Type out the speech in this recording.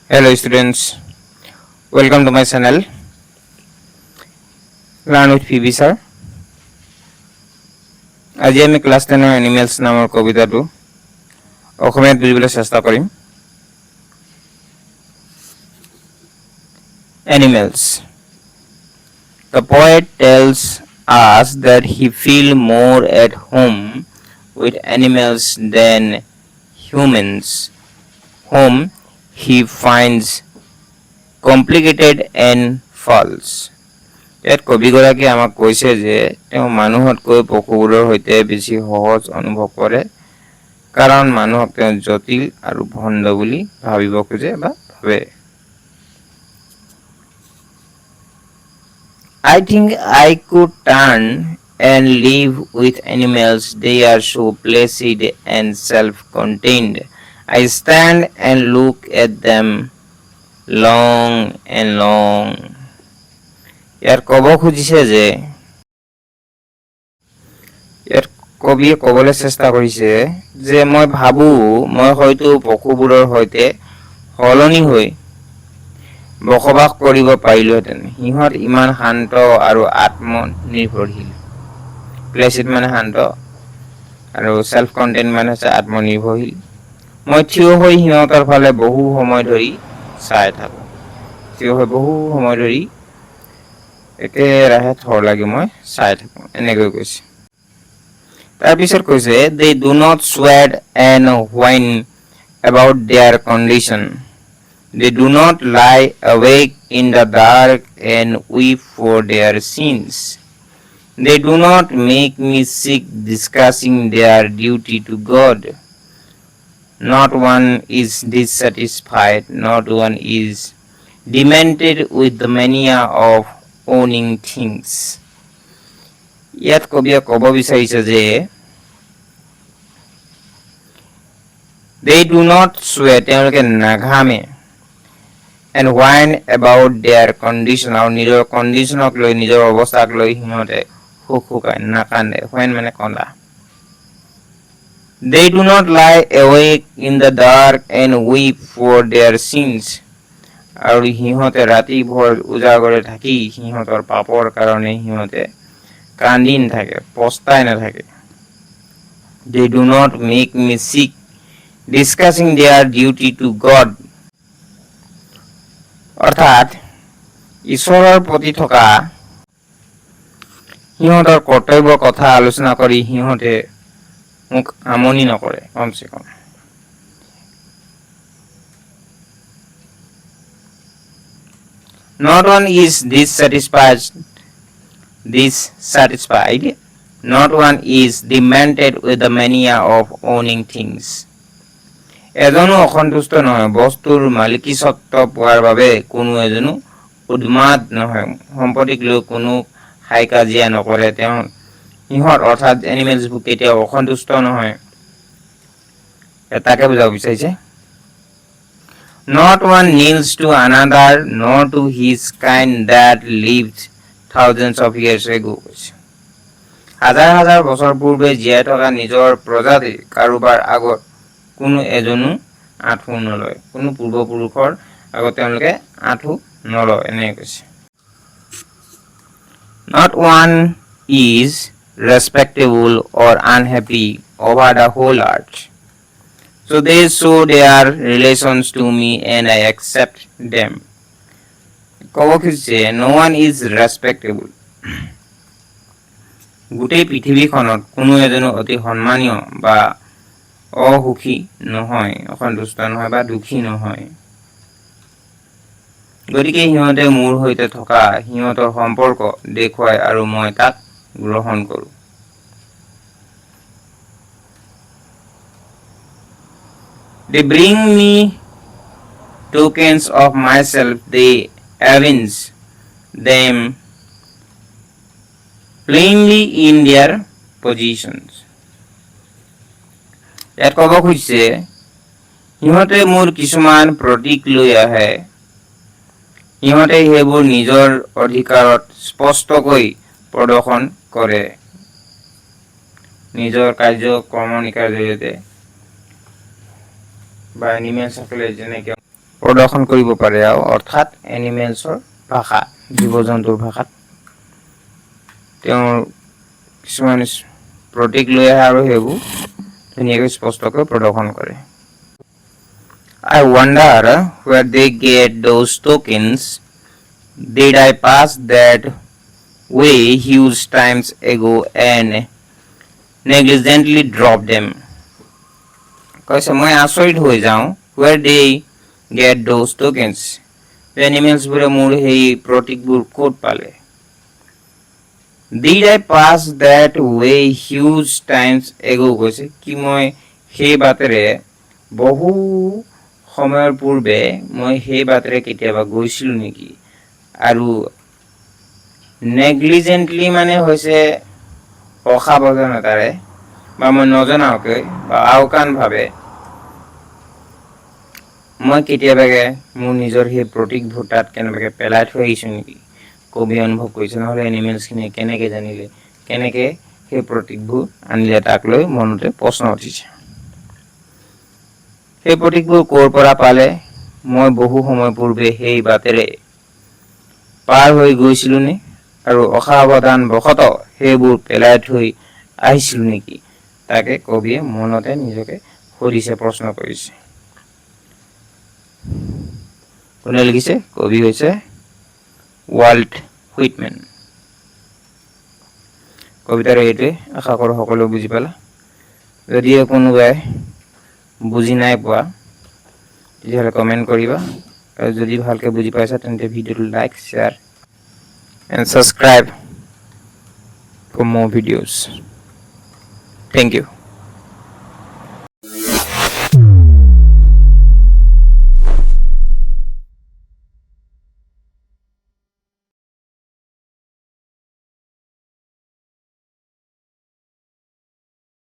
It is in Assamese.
Hello students, welcome to my channel Learn with PB sir. আজি আমি ক্লাস 10 এনিমেলস নামৰ কবিতাটো অসমীয়াত বুজিবলৈ চেষ্টা কৰিম। Animals. The poet tells us that he feels more at home with animals than humans, whom he finds complicated and false. ইয়াত কবিগৰাকী আমাক কৈছে যে তেওঁ মানুহতকৈ পশুবোৰৰ সৈতে বেছি সহজ অনুভৱ কৰে কাৰণ মানুহক তেওঁ জটিল আৰু ভণ্ড বুলি ভাবিব খোজে বা ভাবে। I think I could turn and live with animals. They are so placid and self-contained. I stand and look at them long and long. ইয়াৰ কব খুজিছে যে ইয়াৰ কবিয়ে কবলৈ চেষ্টা কৰিছে যে মই ভাবো মই হয়তো পশুবোৰৰ সৈতে সলনি হৈ বসবাস কৰিব পাৰিলোহেঁতেন। সিহঁত ইমান শান্ত আৰু আত্মনিৰ্ভৰশীল। প্লেচিড মানে শান্ত আৰু সেলফ কন্টেইন মানে হৈছে আত্মনিৰ্ভৰশীল। মই থিয় হৈ সিহঁতৰ ফালে বহু সময় ধৰি চাই থাকো। থিয় হৈ বহু সময় ধৰি একেৰাহে থৰ লাগি মই চাই থাকো এনেকৈ কৈছে। তাৰপিছত কৈছে they do not sweat and whine about their condition. They do not lie awake in the dark and weep for their sins. They do not make me sick discussing their duty to God. Not one is dissatisfied, not one is demented with the mania of owning things. ইয়াত কবিয়ে ক'ব বিচাৰিছে যে they do not sweat, তেওঁলোকে নাঘামে, and whine about their condition, আৰু নিজৰ কণ্ডিশ্যনক লৈ নিজৰ অৱস্থাক লৈ সিহঁতে শুকায় নাকান্দে। whine মানে কন্দা। They do not lie awake in the dark and weep for their sins, আৰু সিহঁতে ৰাতিভৰ উজাগৰে থাকি সিহঁতৰ পাপৰ কাৰণে সিহঁতে কান্দি নাথাকে, পস্তাই নাথাকে। They do not make me sick discussing their duty to God. অৰ্থাৎ ঈশ্বৰৰ প্ৰতি থকা সিহঁতৰ কৰ্তব্যৰ কথা আলোচনা কৰি সিহঁতে মোক আমনি নকৰে কমচে কম। Not one is dissatisfied. Not one is demented with the mania of owning things. এজনো অসন্তুষ্ট নহয়, বস্তুৰ মালিকীস্বত্ব পোৱাৰ বাবে কোনো এজনো উন্মাদ নহয়, সম্পত্তিক লৈ কোনো হাই কাজিয়া নকৰে। তেওঁ সিহঁত অৰ্থাৎ এনিমেলছবোৰ কেতিয়াও অসন্তুষ্ট নহয়, এটাকে বুজাব বিচাৰিছে। Not one kneels to another, nor to his kind that lived thousands of years ago. হাজাৰ হাজাৰ বছৰ পূৰ্বে জীয়াই থকা নিজৰ প্ৰজাতি কাৰোবাৰ আগত কোনো এজনো আঁঠু নলয়, কোনো পূৰ্বপুৰুষৰ আগত তেওঁলোকে আঁঠু নলয় এনে কৈছে। Not one is respectable or unhappy over the whole earth. So they show their relations to me and I accept them. ক'ব খুজিছে no one is respectable. গোটেই পৃথিৱীখনত কোনো এজনো অতি সন্মানীয় বা অসুখী নহয়, অসন্তুষ্ট নহয় বা দুখী নহয়। গতিকে সিহঁতে মোৰ সৈতে থকা সিহঁতৰ সম্পৰ্ক দেখুৱাই আৰু মই তাক গ্ৰহণ কৰোঁ। They bring me tokens of myself, they evince them plainly in their positions. ইয়াত ক'ব খুজিছে সিহঁতে মোৰ কিছুমান প্ৰতীক লৈ আহে, সিহঁতে সেইবোৰ নিজৰ অধিকাৰত স্পষ্টকৈ প্ৰদৰ্শন কৰে, নিজৰ কাৰ্য কৰ্মনিকাৰ জৰিয়তে বা এনিমেলছসকলে যেনেকৈ প্ৰদৰ্শন কৰিব পাৰে আৰু অৰ্থাৎ এনিমেলছৰ ভাষা জীৱ-জন্তুৰ ভাষাত তেওঁৰ কিছুমান প্ৰতীক লৈ আহে আৰু সেইবোৰ ধুনীয়াকৈ স্পষ্টকৈ প্ৰদৰ্শন কৰে I wonder where they get those tokens. Did I pass that way huge times ago and negligently drop them? কৈছে মই আচৰিত হৈ যাওঁ where they get those tokens. Animals বোৰে মোৰ সেই প্ৰতীকবোৰ ক'ত পালে Did I pass that way huge times ago? কৈছে কি মই সেই বাটেৰে বহু সময়ৰ পূৰ্বে মই সেই বাটেৰে কেতিয়াবা গৈছিলো নেকি আৰু নেগলিজেন্টলি মানে হৈছে অসাৱধানতাৰে বা মই নজনাকৈ বা আওকাণ ভাৱে মই কেতিয়াবাগে মোৰ নিজৰ সেই প্ৰতীকবোৰ তাত কেনেবাকে পেলাই থৈ আহিছো নেকি কবি অনুভৱ কৰিছে নহলে এনিমেলছখিনি কেনেকে জানিলে কেনেকে সেই প্ৰতীকবোৰ আনিলে তাক লৈ মনতে প্ৰশ্ন উঠিছে সেই প্ৰতীকবোৰ ক'ৰ পৰা পালে মই বহু সময় পূৰ্বে সেই বাটেৰে পাৰ হৈ গৈছিলো নে আৰু অসাৱধান বশতঃ সেইবোৰ পেলাই থৈ আহিছিলো নেকি তাকে কবিয়ে মনতে নিজকে সুধিছে প্ৰশ্ন কৰিছে কোনে লিখিছে কবি হৈছে ৱাল্ট হুইটমেন কবিতাৰ এইটোৱে আশা কৰোঁ সকলো বুজি পালা যদি কোনোবাই বুজি নাই পোৱা তেতিয়াহ'লে কমেণ্ট কৰিবা আৰু যদি ভালকৈ বুজি পাইছা তেন্তে ভিডিঅ'টো like share and subscribe for more videos. Thank you.